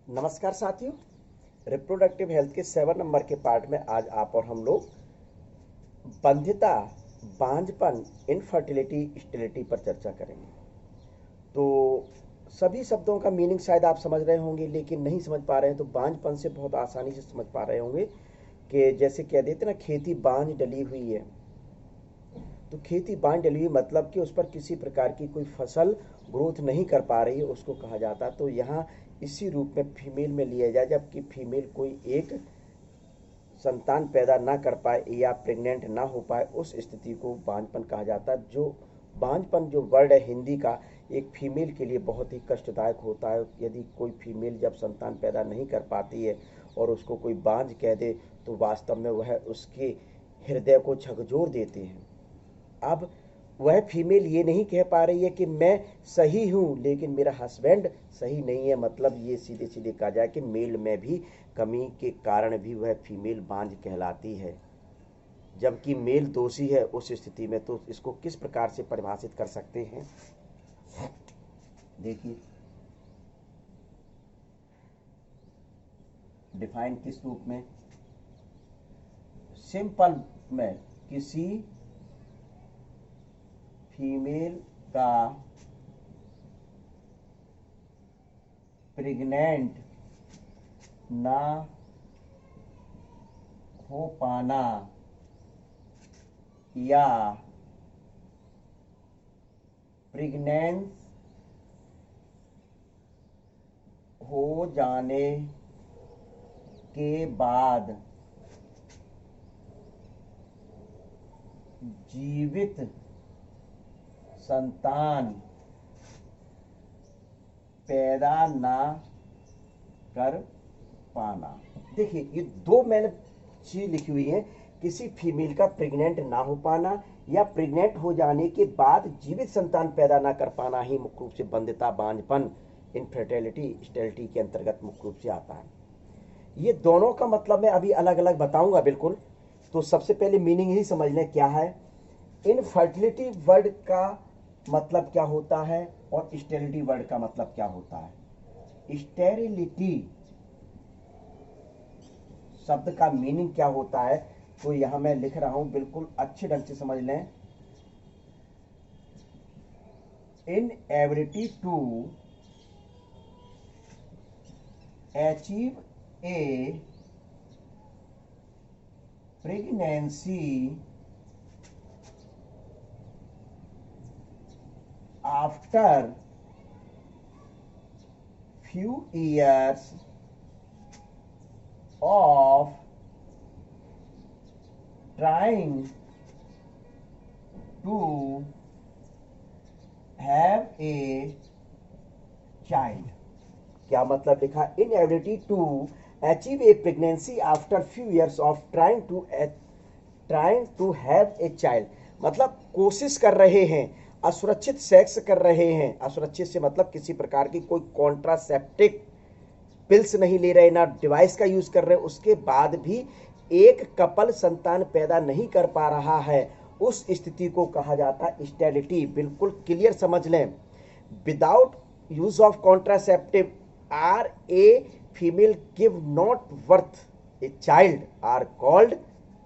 नमस्कार साथियों। Reproductive health के 7 नंबर के पार्ट में आज आप और हम लोग बंध्यता, बांझपन, इनफर्टिलिटी, स्टेरिलिटी पर चर्चा करेंगे। तो सभी शब्दों का मीनिंग शायद आप समझ रहे होंगे, लेकिन नहीं समझ पा रहे हैं तो बांझपन से बहुत आसानी से समझ पा रहे होंगे कि जैसे कह देते ना, खेती बांझ डली हुई है। तो खेती बांझ डली हुई मतलब कि उस पर किसी प्रकार की कोई फसल ग्रोथ नहीं कर पा रही है, उसको कहा जाता है। तो यहाँ इसी रूप में फीमेल में लिया जाए, जबकि फीमेल कोई एक संतान पैदा ना कर पाए या प्रेग्नेंट ना हो पाए, उस स्थिति को बांझपन कहा जाता है। जो बांझपन जो वर्ड है हिंदी का, एक फीमेल के लिए बहुत ही कष्टदायक होता है। यदि कोई फीमेल जब संतान पैदा नहीं कर पाती है और उसको कोई बांझ कह दे तो वास्तव में वह उसके हृदय को झकझोर देते हैं। अब वह फीमेल ये नहीं कह पा रही है कि मैं सही हूँ लेकिन मेरा हस्बैंड सही नहीं है। मतलब ये सीधे सीधे कहा जाए कि मेल में भी कमी के कारण भी वह फीमेल बांझ कहलाती है, जबकि मेल दोषी है उस स्थिति में। तो इसको किस प्रकार से परिभाषित कर सकते हैं, देखिए डिफाइन किस रूप में। सिंपल में किसी फीमेल का प्रेग्नेंट ना हो पाना या प्रेग्नेंस हो जाने के बाद जीवित संतान पैदा ना कर पाना। देखिए ये दो मैंने चीज लिखी हुई है, किसी फीमेल का प्रेग्नेंट ना हो पाना या प्रेग्नेंट हो जाने के बाद जीवित संतान पैदा ना कर पाना ही मुख्य रूप से बंध्यता, बांझपन, इनफर्टिलिटी, स्टेरिलिटी के अंतर्गत मुख्य रूप से आता है। ये दोनों का मतलब मैं अभी अलग अलग बताऊंगा बिल्कुल। तो सबसे पहले मीनिंग ही समझ लें क्या है। इनफर्टिलिटी वर्ड का मतलब क्या होता है और स्टेरिलिटी वर्ड का मतलब क्या होता है। स्टेरिलिटी शब्द का मीनिंग क्या होता है, तो यहां मैं लिख रहा हूं, बिल्कुल अच्छे ढंग से समझ लें। Inability to achieve a pregnancy after few years of trying to have a child। क्या मतलब लिखा, inability to achieve a pregnancy after few years of trying to have a child। मतलब कोशिश कर रहे हैं, असुरक्षित सेक्स कर रहे हैं। असुरक्षित से मतलब किसी प्रकार की कोई कॉन्ट्रासेप्टिक पिल्स नहीं ले रहे, ना डिवाइस का यूज कर रहे, उसके बाद भी एक कपल संतान पैदा नहीं कर पा रहा है, उस स्थिति को कहा जाता है स्टेरिलिटी। बिल्कुल क्लियर समझ लें। Without use of contraceptive or a female give not birth a child are called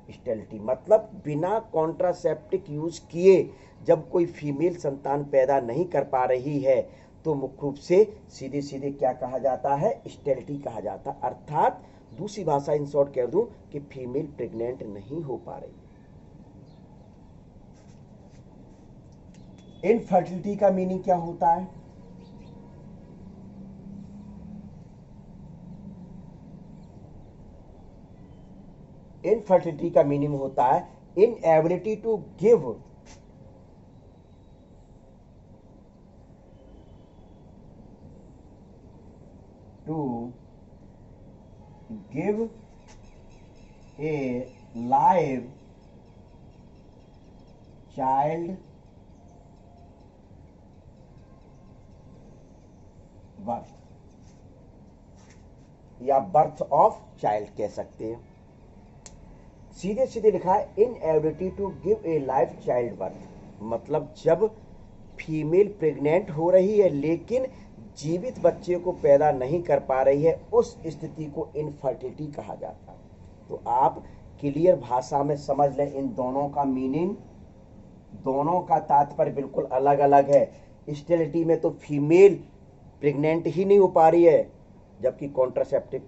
sterility. मतलब बिना कॉन्ट्रासेप्टिक यूज किए जब कोई फीमेल संतान पैदा नहीं कर पा रही है तो मुख्य रूप से सीधे सीधे क्या कहा जाता है, स्टेरिलिटी कहा जाता है। अर्थात दूसरी भाषा इन शॉर्ट कह दूं कि फीमेल प्रेग्नेंट नहीं हो पा रही। इनफर्टिलिटी का मीनिंग क्या होता है। इनफर्टिलिटी का मीनिंग होता है inability to give a live child birth, या बर्थ ऑफ चाइल्ड कह सकते हैं। सीधे सीधे लिखा है inability to give a life child birth. मतलब जब फीमेल प्रेग्नेंट हो रही है लेकिन जीवित बच्चे को पैदा नहीं कर पा रही है, उस स्थिति को इनफर्टिलिटी कहा जाता है। तो आप क्लियर भाषा में समझ लें, इन दोनों का मीनिंग, दोनों का तात्पर्य बिल्कुल अलग अलग है। स्टेरिलिटी में तो फीमेल प्रेग्नेंट ही नहीं हो पा रही है, जबकि कॉन्ट्रासेप्टिव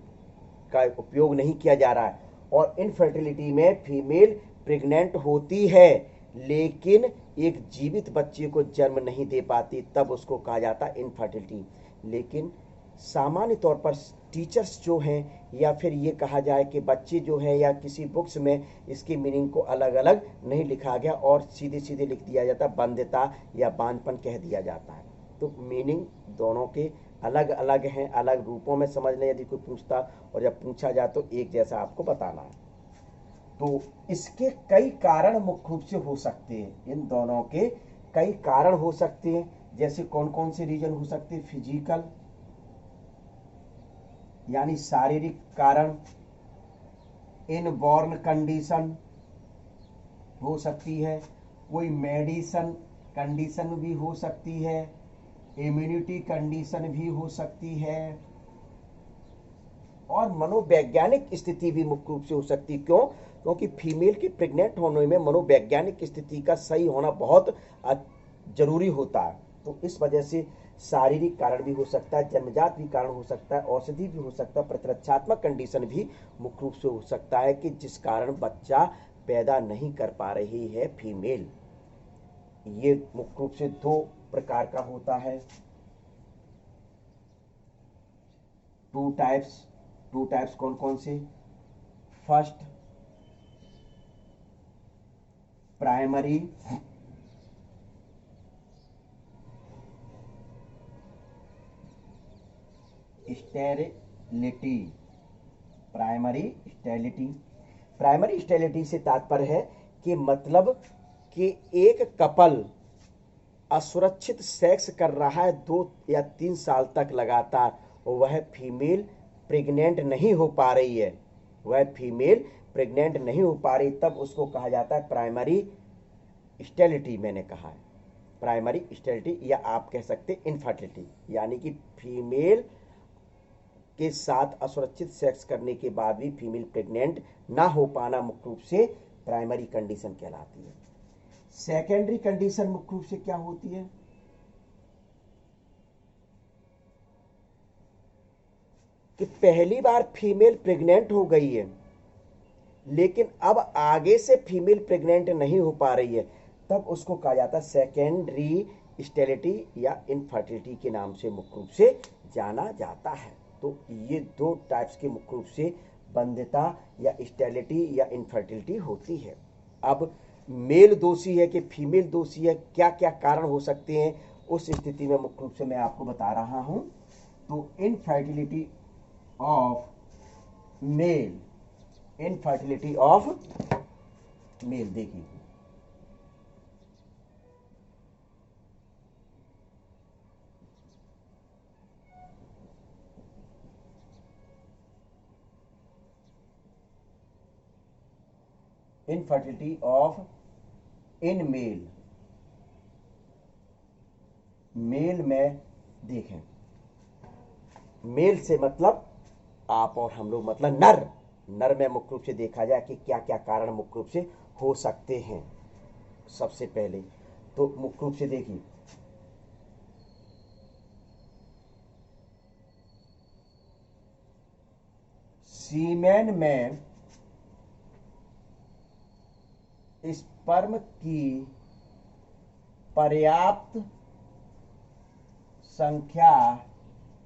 का उपयोग नहीं किया जा रहा है, और इनफर्टिलिटी में फीमेल प्रेग्नेंट होती है लेकिन एक जीवित बच्चे को जन्म नहीं दे पाती, तब उसको कहा जाता है इनफर्टिलिटी। लेकिन सामान्य तौर पर टीचर्स जो हैं, या फिर ये कहा जाए कि बच्चे जो हैं, या किसी बुक्स में इसकी मीनिंग को अलग अलग नहीं लिखा गया और सीधे सीधे लिख दिया जाता, बंध्यता या बांझपन कह दिया जाता है। तो मीनिंग दोनों के अलग अलग हैं, अलग रूपों में समझ लें यदि कोई पूछता, और जब पूछा जाए तो एक जैसा आपको बताना है। तो इसके कई कारण मुख्य रूप से हो सकते हैं, इन दोनों के कई कारण हो सकते हैं। जैसे कौन कौन से रीजन हो सकते हैं? फिजिकल यानी शारीरिक कारण, इनबॉर्न कंडीशन हो सकती है, कोई मेडिसन कंडीशन भी हो सकती है, इम्यूनिटी कंडीशन भी हो सकती है, और मनोवैज्ञानिक स्थिति भी मुख्य रूप से हो सकती है। क्यों? क्योंकि फीमेल के प्रेग्नेंट होने में मनोवैज्ञानिक स्थिति का सही होना बहुत जरूरी होता है। तो इस वजह से शारीरिक कारण भी हो सकता है, जन्मजात भी कारण हो सकता है, औषधि भी हो सकता है, प्रतिरक्षात्मक कंडीशन भी मुख्य रूप से हो सकता है कि जिस कारण बच्चा पैदा नहीं कर पा रही है फीमेल। ये मुख्य रूप से दो प्रकार का होता है, टू टाइप्स कौन कौन से? First, primary sterility. Primary sterility से तात्पर्य है कि मतलब कि एक कपल असुरक्षित सेक्स कर रहा है 2 या 3 साल तक लगातार, और वह फीमेल प्रेग्नेंट नहीं हो पा रही है, तब उसको कहा जाता है प्राइमरी स्टेरिलिटी। मैंने कहा है प्राइमरी स्टेरिलिटी, या आप कह सकते इनफर्टिलिटी, यानी कि फीमेल के साथ असुरक्षित सेक्स करने के बाद भी फीमेल प्रेग्नेंट ना हो पाना मुख्य रूप से प्राइमरी कंडीशन कहलाती है। सेकेंडरी कंडीशन मुख्य रूप से क्या होती है? कि पहली बार फीमेल प्रेग्नेंट हो गई है लेकिन अब आगे से फीमेल प्रेग्नेंट नहीं हो पा रही है, तब उसको कहा जाता है सेकेंडरी स्टेरिलिटी या इनफर्टिलिटी के नाम से मुख्य रूप से जाना जाता है। तो ये दो टाइप्स के मुख्य रूप से बंध्यता या स्टेरिलिटी या इनफर्टिलिटी होती है। अब मेल दोषी है कि फीमेल दोषी है, क्या क्या कारण हो सकते हैं, उस स्थिति में मुख्य रूप से मैं आपको बता रहा हूं। तो इनफर्टिलिटी ऑफ मेल, देखिए इनफर्टिलिटी ऑफ इन मेल में देखें, मेल से मतलब आप और हम लोग, मतलब नर में मुख्य रूप से देखा जाए कि क्या क्या कारण मुख्य रूप से हो सकते हैं। सबसे पहले तो मुख्य रूप से देखिए, सीमेन में स्पर्म की पर्याप्त संख्या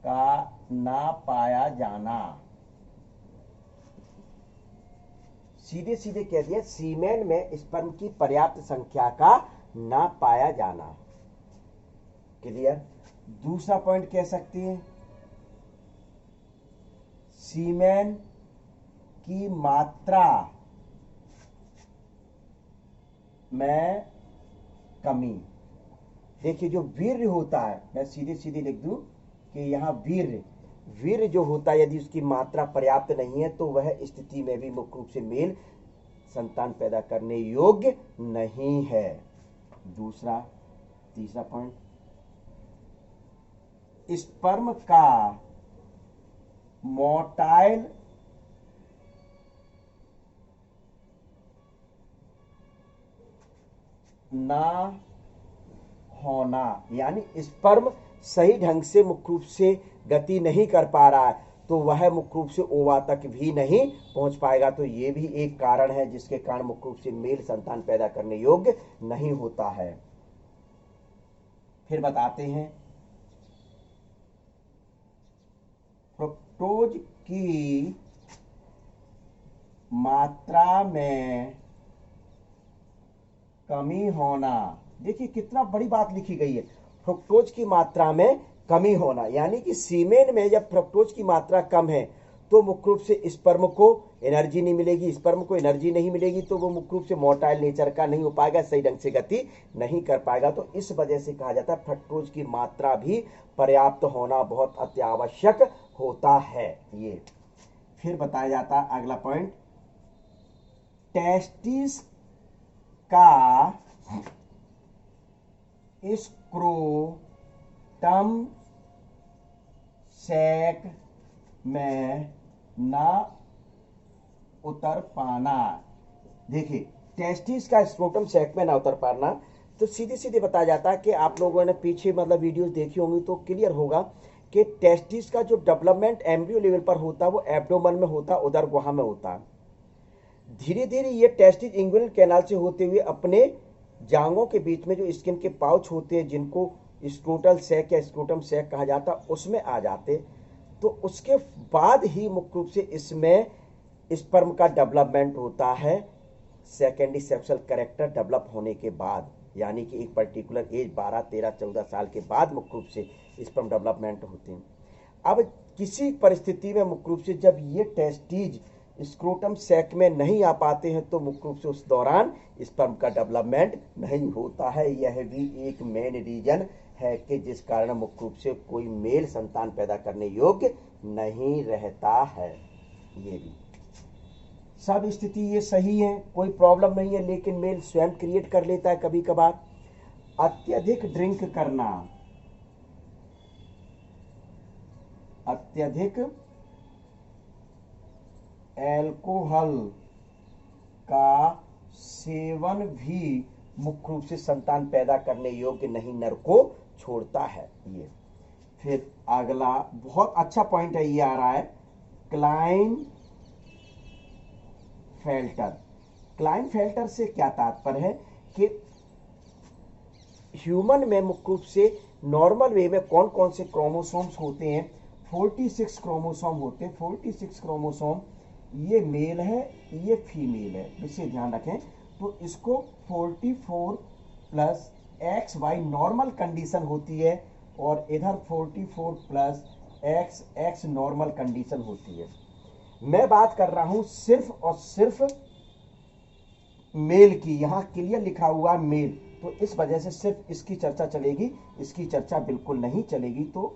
का ना पाया जाना, सीधे सीधे कह दिया, सीमेन में स्पर्म की पर्याप्त संख्या का ना पाया जाना। क्लियर? दूसरा पॉइंट कह सकते हैं सीमेन की मात्रा में कमी। देखिए जो वीर्य होता है, मैं सीधे सीधे लिख दूं कि यहां वीर्य जो होता है, यदि उसकी मात्रा पर्याप्त नहीं है तो वह स्थिति में भी मुख्य रूप से मेल संतान पैदा करने योग्य नहीं है। तीसरा पॉइंट, स्पर्म का मोटाइल ना होना, यानी स्पर्म सही ढंग से मुख्य रूप से गति नहीं कर पा रहा है तो वह मुख्य रूप से ओवा तक भी नहीं पहुंच पाएगा। तो यह भी एक कारण है जिसके कारण मुख्य रूप से मेल संतान पैदा करने योग्य नहीं होता है। फिर बताते हैं, फ्रुक्टोज की मात्रा में कमी होना। देखिए कितना बड़ी बात लिखी गई है, फ्रुक्टोज की मात्रा में कमी होना, यानी कि सीमेन में जब फ्रुक्टोज की मात्रा कम है तो मुख्य रूप से स्पर्म को एनर्जी नहीं मिलेगी, स्पर्म को एनर्जी नहीं मिलेगी तो वो मुख्य रूप से मोटाइल नेचर का नहीं हो पाएगा, सही ढंग से गति नहीं कर पाएगा। तो इस वजह से कहा जाता है फ्रुक्टोज की मात्रा भी पर्याप्त होना बहुत अत्यावश्यक होता है। ये फिर बताया जाता है अगला पॉइंट, टेस्टिस का स्क्रोटम सैक में ना उतर पाना। देखिए टेस्टिस का स्क्रोटम सैक में ना उतर पाना, तो सीधे सीधे बताया जाता है कि आप लोगों ने पीछे मतलब वीडियोस देखी होंगी तो क्लियर होगा कि टेस्टिस का जो डेवलपमेंट एम्ब्रियो लेवल पर होता है वो एब्डोमेन में होता है, उदर गुहा में होता है। धीरे धीरे ये टेस्टिस इंग्विनल कैनाल से होते हुए अपने जांघों के बीच में जो स्किन के पाउच होते हैं जिनको स्क्रोटल सैक या स्क्रोटम सैक कहा जाता है उसमें आ जाते, तो उसके बाद ही मुख्य रूप से इसमें स्पर्म का डेवलपमेंट होता है सेकेंडरी सेक्सुअल कैरेक्टर डेवलप होने के बाद, यानी कि एक पर्टिकुलर एज 12, 13, 14 साल के बाद मुख्य रूप से स्पर्म डेवलपमेंट होते हैं। अब किसी परिस्थिति में मुख्य रूप से जब ये टेस्टिज स्क्रोटम सैक में नहीं आ पाते हैं तो मुख्य रूप से उस दौरान स्पर्म का डेवलपमेंट नहीं होता है। यह भी एक मेन रीजन है कि जिस कारण मुख्य रूप से कोई मेल संतान पैदा करने योग्य नहीं रहता है। ये भी सब स्थिति ये सही है, कोई प्रॉब्लम नहीं है, लेकिन मेल स्वयं क्रिएट कर लेता है कभी कभार। अत्यधिक ड्रिंक करना, अत्यधिक एल्कोहल का सेवन भी मुख्य रूप से संतान पैदा करने योग्य नहीं, नर को छोड़ता है। ये फिर अगला बहुत अच्छा पॉइंट है, ये आ रहा है क्लाइनफेल्टर। क्लाइनफेल्टर से क्या तात्पर्य है कि ह्यूमन में मुख्य रूप से नॉर्मल वे में कौन कौन से क्रोमोसोम्स होते हैं, 46 क्रोमोसोम होते हैं। 46 क्रोमोसोम, ये मेल है ये फीमेल है, इसे ध्यान रखें। तो इसको 44 plus X Y normal condition होती है और इधर 44 plus X X normal condition होती है। मैं बात कर रहा हूं सिर्फ और सिर्फ मेल की, यहां क्लियर लिखा हुआ मेल, तो इस वजह से सिर्फ इसकी चर्चा चलेगी, इसकी चर्चा बिल्कुल नहीं चलेगी। तो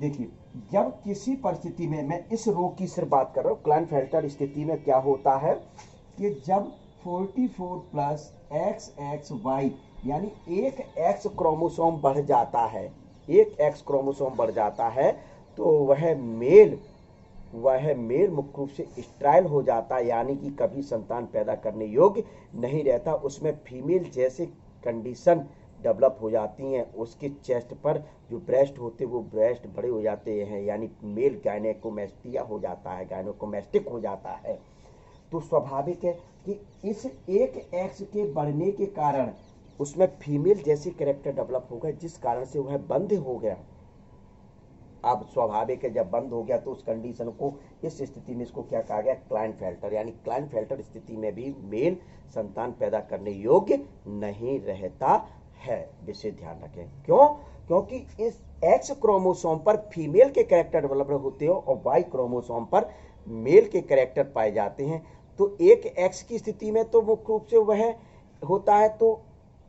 देखिए जब किसी परिस्थिति में, मैं इस रोग की सिर्फ बात कर रहा हूं, क्लाइनफेल्टर स्थिति में क्या होता है कि जब 44 प्लस एक्स एक्स वाई यानी एक एक्स क्रोमोसोम बढ़ जाता है, एक एक्स क्रोमोसोम बढ़ जाता है, तो वह मेल मुख्य रूप से स्टेराइल हो जाता है, यानी कि कभी संतान पैदा करने योग्य नहीं रहता। उसमें फीमेल जैसे कंडीशन डेवलप हो जाती हैं, उसके चेस्ट पर जो ब्रेस्ट होते हैं वो ब्रेस्ट बड़े हो जाते हैं, यानी मेल गायनेकोमेस्टिया हो जाता है, गायनेकोमेस्टिक हो जाता है। तो स्वाभाविक है कि इस एक एक्स के बढ़ने के कारण उसमें फीमेल जैसी कैरेक्टर डेवलप हो गए, जिस कारण से वह बंद हो गया। अब स्वाभाविक है जब बंद हो गया तो उस कंडीशन को, इस स्थिति में इसको क्या कहा गया, क्लाइनफेल्टर, यानी क्लाइनफेल्टर स्थिति में भी मेल संतान पैदा करने योग्य नहीं रहता है। विशेष ध्यान रखें, क्यों? क्योंकि इस एक्स क्रोमोसोम पर फीमेल के कैरेक्टर डेवलप होते हो और वाई क्रोमोसोम पर मेल के कैरेक्टर पाए जाते हैं। तो एक एक्स की स्थिति में तो मुख्य रूप से वह होता है, तो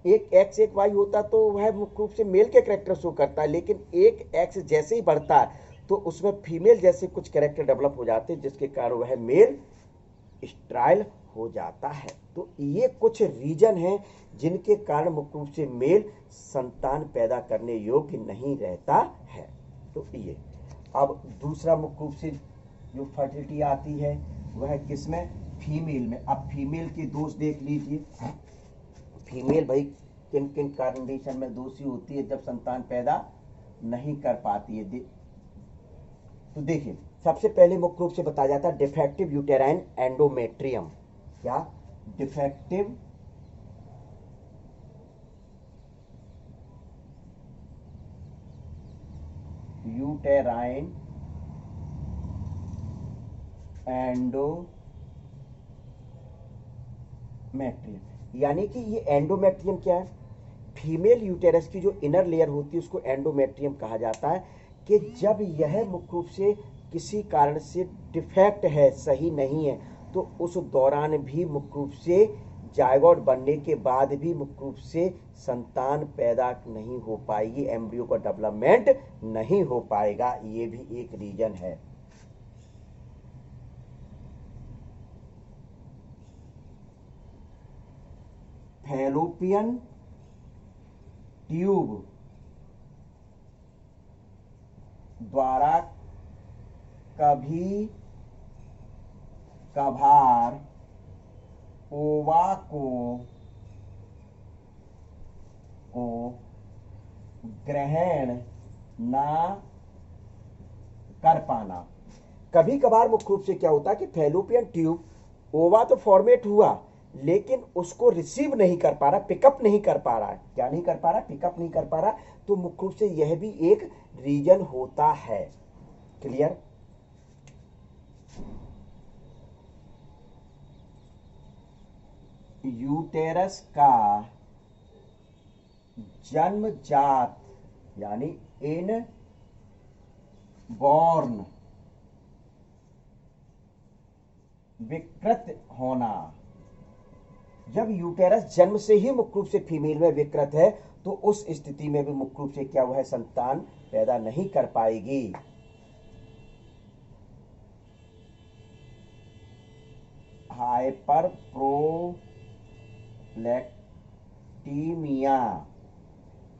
एक एक्स एक वाई होता तो वह मुख्य रूप से मेल के कैरेक्टर शो करता है, लेकिन एक एक्स जैसे ही बढ़ता है तो उसमें फीमेल जैसे कुछ कैरेक्टर डेवलप हो जाते हैं, जिसके कारण वह मेल स्टेराइल हो जाता है। तो ये कुछ रीजन हैं जिनके कारण मुख्य रूप से मेल संतान पैदा करने योग्य नहीं रहता है। तो ये अब दूसरा मुख्य रूप से जो फर्टिलिटी आती है वह किसमें, फीमेल में। अब फीमेल के दोष देख लीजिए, फीमेल भाई किन किन कंडीशन में दोषी होती है जब संतान पैदा नहीं कर पाती है। तो देखिए सबसे पहले मुख्य रूप से बताया जाता है डिफेक्टिव यूटेराइन एंडोमेट्रियम। क्या, डिफेक्टिव यूटेराइन एंडोमेट्रियम, यानी कि ये एंडोमेट्रियम क्या है, फीमेल यूटेरस की जो इनर लेयर होती है उसको एंडोमेट्रियम कहा जाता है। कि जब यह मुख्य रूप से किसी कारण से डिफेक्ट है, सही नहीं है, तो उस दौरान भी मुख्य रूप से जायगोट बनने के बाद भी मुख्य रूप से संतान पैदा नहीं हो पाएगी, एम्ब्रियो का डेवलपमेंट नहीं हो पाएगा। ये भी एक रीजन है। फैलोपियन ट्यूब द्वारा कभी कभार ओवा को ग्रहण ना कर पाना। कभी कभार मुख्य रूप से क्या होता है कि फैलोपियन ट्यूब, ओवा तो फॉर्मेट हुआ लेकिन उसको रिसीव नहीं कर पा रहा, पिकअप नहीं कर पा रहा है। क्या नहीं कर पा रहा, पिकअप नहीं कर पा रहा। तो मुख्य रूप से यह भी एक रीजन होता है। क्लियर। यूटेरस का जन्मजात यानी इन बॉर्न विकृत होना। जब यूटेरस जन्म से ही मुख्य रूप से फीमेल में विकृत है तो उस स्थिति में भी मुख्य रूप से क्या हुआ है, संतान पैदा नहीं कर पाएगी। हाइपर प्रोलैक्टीमिया,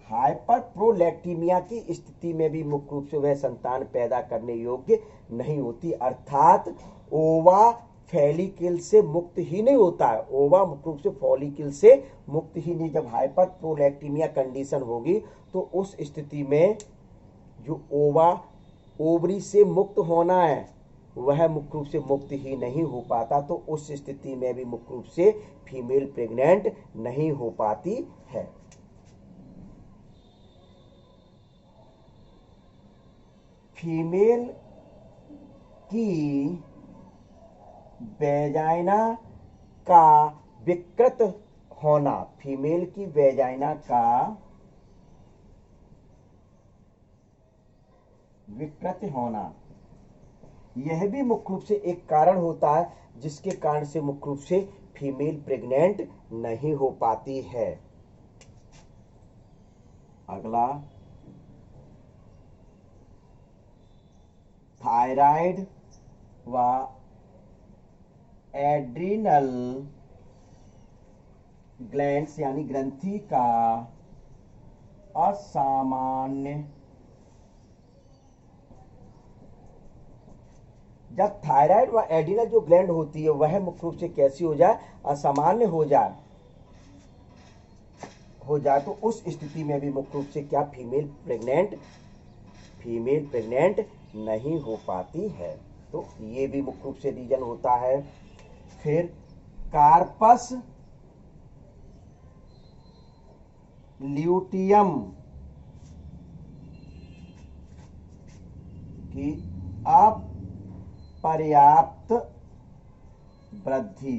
हाइपर प्रोलैक्टीमिया की स्थिति में भी मुख्य रूप से वह संतान पैदा करने योग्य नहीं होती, अर्थात ओवा फॉलिकल से मुक्त ही नहीं होता है। ओवा मुख्य रूप से फॉलिकल से मुक्त ही नहीं। जब हाइपर प्रोलैक्टीमिया कंडीशन होगी तो उस स्थिति में जो ओवा ओवरी से मुक्त होना है वह मुख्य रूप से मुक्त ही नहीं हो पाता। तो उस स्थिति में भी मुख्य रूप से फीमेल प्रेग्नेंट नहीं हो पाती है। फीमेल की वेजाइना का विकृत होना, फीमेल की वेजाइना का विकृत होना, यह भी मुख्य रूप से एक कारण होता है जिसके कारण से मुख्य रूप से फीमेल प्रेग्नेंट नहीं हो पाती है। अगला, थायराइड व एड्रिनल ग्लैंड्स यानी ग्रंथि का असामान्य, जब थायराइड व एड्रिनल जो ग्लैंड होती है वह मुख्य रूप से कैसी हो जाए, असामान्य हो जाए तो उस स्थिति में भी मुख्य रूप से क्या फीमेल प्रेग्नेंट नहीं हो पाती है। तो ये भी मुख्य रूप से रीजन होता है। फिर कार्पस ल्यूटियम की अपर्याप्त वृद्धि,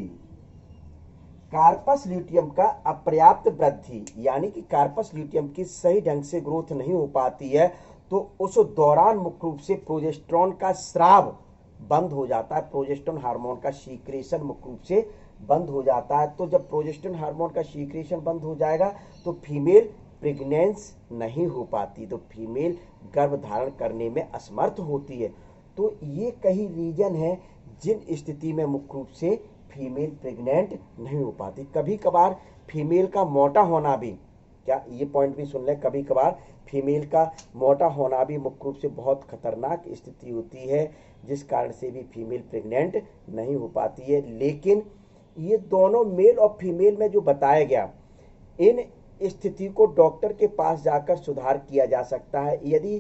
कार्पस ल्यूटियम का अपर्याप्त वृद्धि यानी कि कार्पस ल्यूटियम की सही ढंग से ग्रोथ नहीं हो पाती है तो उस दौरान मुख्य रूप से प्रोजेस्टेरोन का स्राव बंद हो जाता है, प्रोजेस्टेरोन हार्मोन का सीक्रेशन मुख्य रूप से बंद हो जाता है। तो जब प्रोजेस्टेरोन हार्मोन का सीक्रेशन बंद हो जाएगा तो फीमेल प्रेग्नेंस नहीं हो पाती, तो फीमेल गर्भ धारण करने में असमर्थ होती है। तो ये कई रीजन है जिन स्थिति में मुख्य रूप से फीमेल प्रेग्नेंट नहीं हो पाती। कभी कभार फीमेल का मोटा होना भी, क्या ये पॉइंट भी सुन लें, कभी कभार फीमेल का मोटा होना भी मुख्य रूप से बहुत खतरनाक स्थिति होती है, जिस कारण से भी फीमेल प्रेग्नेंट नहीं हो पाती है। लेकिन ये दोनों मेल और फीमेल में जो बताया गया, इन स्थिति को डॉक्टर के पास जाकर सुधार किया जा सकता है। यदि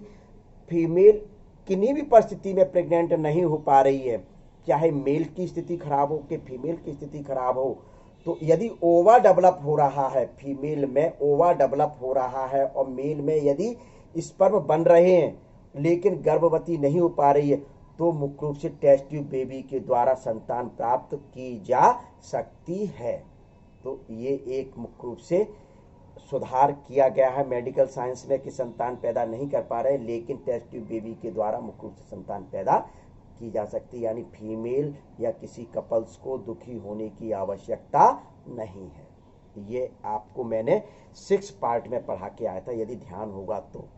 फीमेल किन्हीं भी परिस्थिति में प्रेग्नेंट नहीं हो पा रही है, चाहे मेल की स्थिति खराब हो कि फीमेल की स्थिति खराब हो, तो यदि ओवा डेवलप हो रहा है, फीमेल में ओवा डेवलप हो रहा है और मेल में यदि स्पर्म बन रहे हैं लेकिन गर्भवती नहीं हो पा रही है, तो मुख्य रूप से टेस्ट ट्यूब बेबी के द्वारा संतान प्राप्त की जा सकती है। तो ये एक मुख्य रूप से सुधार किया गया है मेडिकल साइंस में कि संतान पैदा नहीं कर पा रहे, लेकिन टेस्ट ट्यूब बेबी के द्वारा मुख्य रूप से संतान पैदा की जा सकती है। यानी फीमेल या किसी कपल्स को दुखी होने की आवश्यकता नहीं है। ये आपको मैंने 6 पार्ट में पढ़ा के आया था, यदि ध्यान होगा तो।